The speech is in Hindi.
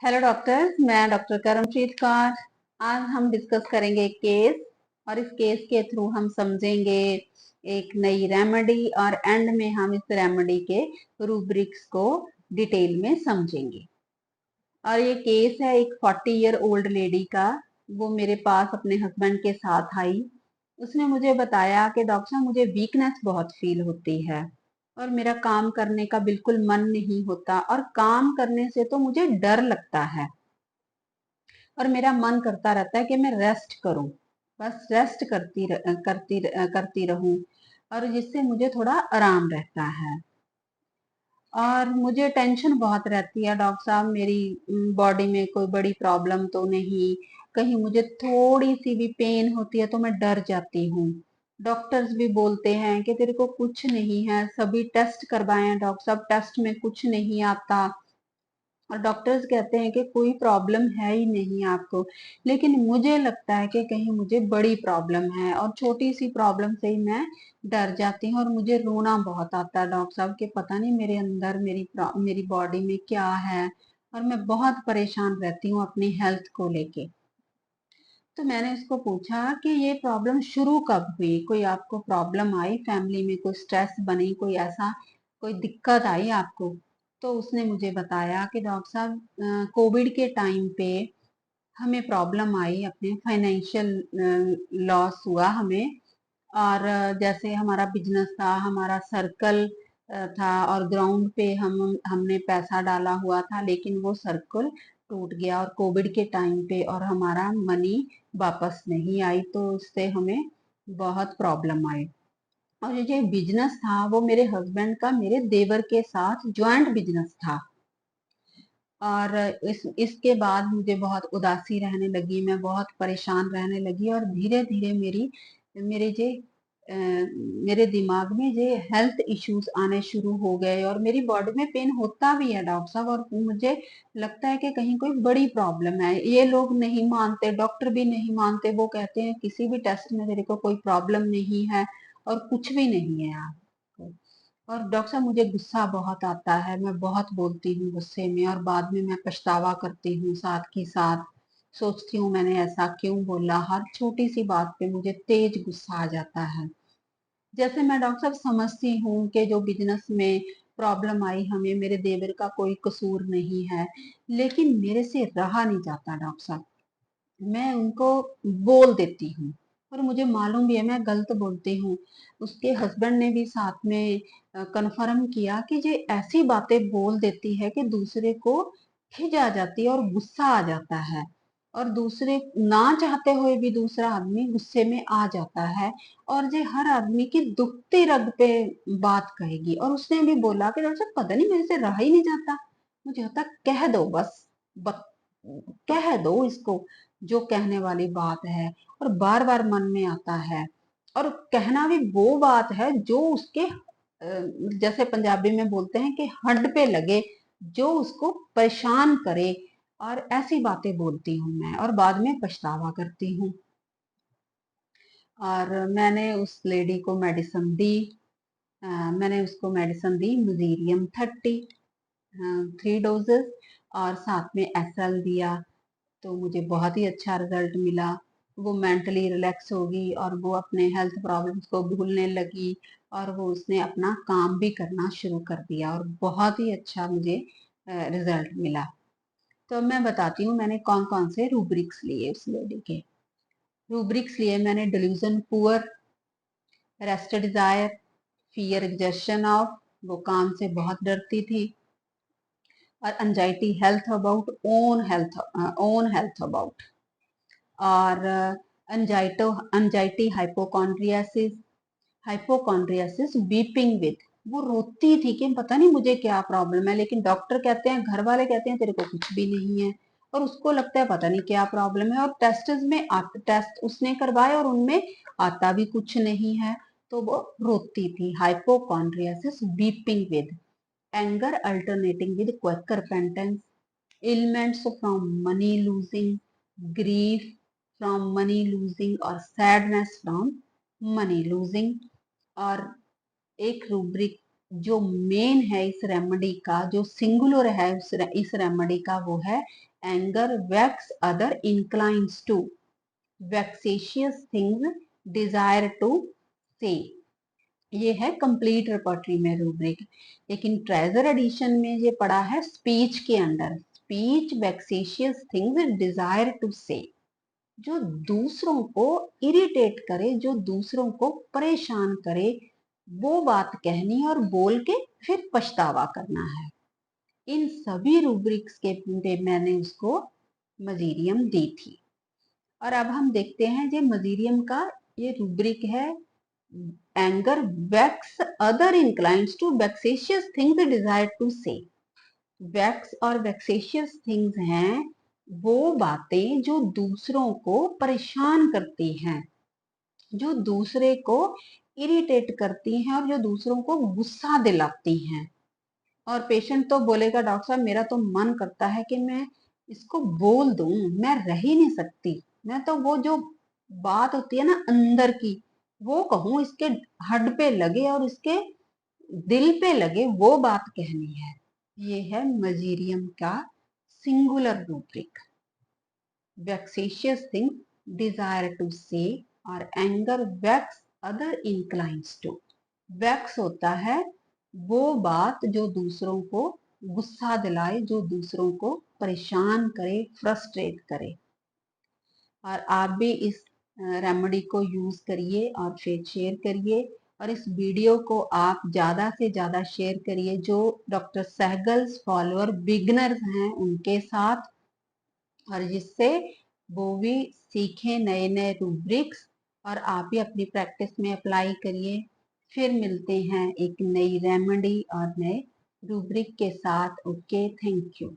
हेलो डॉक्टर, मैं डॉक्टर करमप्रीत कौर। आज हम डिस्कस करेंगे एक केस और इस केस के थ्रू हम समझेंगे एक नई रेमेडी और एंड में हम इस रेमेडी के रूब्रिक्स को डिटेल में समझेंगे। और ये केस है एक 40 ईयर ओल्ड लेडी का। वो मेरे पास अपने हस्बैंड के साथ आई। उसने मुझे बताया कि डॉक्टर साहब मुझे वीकनेस बहुत फील होती है और मेरा काम करने का बिल्कुल मन नहीं होता और काम करने से तो मुझे डर लगता है और मेरा मन करता रहता है कि मैं रेस्ट करूं, बस रेस्ट करती रहूं और जिससे मुझे थोड़ा आराम रहता है। और मुझे टेंशन बहुत रहती है डॉक्टर साहब, मेरी बॉडी में कोई बड़ी प्रॉब्लम तो नहीं, कहीं मुझे थोड़ी सी भी पेन होती है तो मैं डर जाती हूँ। डॉक्टर्स भी बोलते हैं कि तेरे को कुछ नहीं है, सभी टेस्ट करवाए हैं डॉक्टर साहब, टेस्ट में कुछ नहीं आता और डॉक्टर्स कहते हैं कि कोई प्रॉब्लम है ही नहीं आपको। लेकिन मुझे लगता है कि कहीं मुझे बड़ी प्रॉब्लम है और छोटी सी प्रॉब्लम से ही मैं डर जाती हूँ और मुझे रोना बहुत आता है डॉक्टर साहब कि पता नहीं मेरे अंदर मेरी बॉडी में क्या है और मैं बहुत परेशान रहती हूँ अपनी हेल्थ को लेके। तो मैंने उसको पूछा कि ये प्रॉब्लम शुरू कब हुई, कोई आपको प्रॉब्लम आई फैमिली में, कोई स्ट्रेस बनी, कोई ऐसा कोई दिक्कत आई आपको। तो उसने मुझे बताया कि डॉक्टर साहब कोविड के टाइम पे हमें प्रॉब्लम आई, अपने फाइनेंशियल लॉस हुआ हमें। और जैसे हमारा बिजनेस था, हमारा सर्कल था और ग्राउंड पे हमने पैसा डाला हुआ था, लेकिन वो सर्कल टूट गया और कोविड के टाइम पे और हमारा मनी वापस नहीं आई, तो उससे हमें बहुत प्रॉब्लम आई। और ये जो बिजनेस था वो मेरे हस्बैंड का मेरे देवर के साथ ज्वाइंट बिजनेस था। और इसके बाद मुझे बहुत उदासी रहने लगी, मैं बहुत परेशान रहने लगी और धीरे धीरे मेरे जे अ, मेरे दिमाग में जे हेल्थ इश्यूज आने शुरू हो गए और मेरी बॉडी में पेन होता भी है डॉक्टर साहब, और मुझे लगता है कि कहीं कोई बड़ी प्रॉब्लम है। ये लोग नहीं मानते, डॉक्टर भी नहीं मानते, वो कहते हैं किसी भी टेस्ट में तेरे को कोई प्रॉब्लम नहीं है और कुछ भी नहीं है आपको। और डॉक्टर साहब मुझे गुस्सा बहुत आता है, मैं बहुत बोलती हूँ गुस्से में और बाद में मैं पछतावा करती हूँ, साथ के साथ सोचती हूँ मैंने ऐसा क्यों बोला। हर छोटी सी बात पे मुझे तेज गुस्सा आ जाता है। जैसे मैं डॉक्टर साहब समझती हूँ कि जो बिजनेस में प्रॉब्लम आई हमें, मेरे देवर का कोई कसूर नहीं है, लेकिन मेरे से रहा नहीं जाता डॉक्टर साहब। मैं उनको बोल देती हूँ और मुझे मालूम भी है मैं गलत बोलती हूँ। उसके हस्बैंड ने भी साथ में कन्फर्म किया कि ये ऐसी बातें बोल देती है कि दूसरे को खिज आ जाती है और गुस्सा आ जाता है और दूसरे ना चाहते हुए भी दूसरा आदमी गुस्से में आ जाता है और ये हर आदमी की दुखती रग पे बात कहेगी। और उसने भी बोला कि डॉक्टर साहब पता नहीं मेरे से रहा ही नहीं जाता, मुझे होता कह दो बस, बत, कह दो इसको जो कहने वाली बात है। और बार बार मन में आता है और कहना भी वो बात है जो उसके जैसे पंजाबी में बोलते हैं कि हड पे लगे, जो उसको परेशान करे। और ऐसी बातें बोलती हूँ मैं और बाद में पछतावा करती हूँ। और मैंने उस लेडी को मेडिसिन दी। मैंने उसको मेडिसिन दी मजीरियम 30, 3 डोजेस, और साथ में एसएल दिया। तो मुझे बहुत ही अच्छा रिजल्ट मिला। वो मेंटली रिलैक्स होगी और वो अपने हेल्थ प्रॉब्लम्स को भूलने लगी और वो उसने अपना काम भी करना शुरू कर दिया और बहुत ही अच्छा मुझे रिजल्ट मिला। तो मैं बताती हूँ मैंने कौन कौन से रूब्रिक्स लिए उस लेडी के। रूब्रिक्स लिए मैंने delusion poor, rest desire, fear exertion of, वो काम से बहुत डरती थी, और anxiety health about, own health about, और anxiety hypochondriasis, hypochondriasis weeping with, वो रोती थी कि पता नहीं मुझे क्या प्रॉब्लम है, लेकिन डॉक्टर कहते हैं, घर वाले कहते हैं तेरे को कुछ भी नहीं है, और उसको लगता है पता नहीं क्या प्रॉब्लम है। और टेस्ट उसने करवाए और उनमें आता भी कुछ नहीं है, तो वो रोती थी। Hypochondriasis weeping with, anger alternating with quaker penitence, ailments from money losing, grief from money losing और sadness from money losing। और एक रूब्रिक जो मेन है इस रेमेडी का, जो सिंगुलर है इस रेमेडी का, वो है anger vex other inclines to, vexatious things desire to see. ये है कंप्लीट रिपर्टरी में रूब्रिक। लेकिन ट्रेजर एडिशन में ये पड़ा है स्पीच के under, speech vexatious things desire to see, जो दूसरों को इरिटेट करे, जो दूसरों को परेशान करे, वो बात कहनी और बोल के फिर पछतावा करना है। इन सभी रूब्रिक्स के पे मैंने उसको मजीरियम दी थी। और अब हम देखते हैं ये मजीरियम का ये रूब्रिक है, anger vex other inclines to vexatious things desire to see. Vex और वैक्सेशियस थिंग्स हैं वो बातें जो दूसरों को परेशान करती हैं, जो दूसरे को इरिटेट करती हैं और जो दूसरों को गुस्सा दिलाती हैं। और पेशेंट तो बोलेगा डॉक्टर साहब मेरा तो मन करता है कि मैं इसको बोल दूं, मैं रह ही नहीं सकती, मैं तो वो जो बात होती है ना अंदर की वो कहूं, इसके हड पे लगे और इसके दिल पे लगे, वो बात कहनी है। ये है मजीरियम का singular rubric. Vexatious thing desire to see और anger vex other inclines to. Vex होता है वो बात जो दूसरों को गुस्सा दिलाए, जो दूसरों को परेशान करे, फ्रस्ट्रेट करे। और आप भी इस रेमेडी को यूज करिए और फिर शेयर करिए, और इस वीडियो को आप ज्यादा से ज्यादा शेयर करिए जो डॉक्टर सहगल्स फॉलोअर बिगनर्स हैं उनके साथ, और जिससे वो भी सीखें नए नए रूब्रिक्स और आप भी अपनी प्रैक्टिस में अप्लाई करिए। फिर मिलते हैं एक नई रेमेडी और नए रूब्रिक के साथ। Okay, thank you.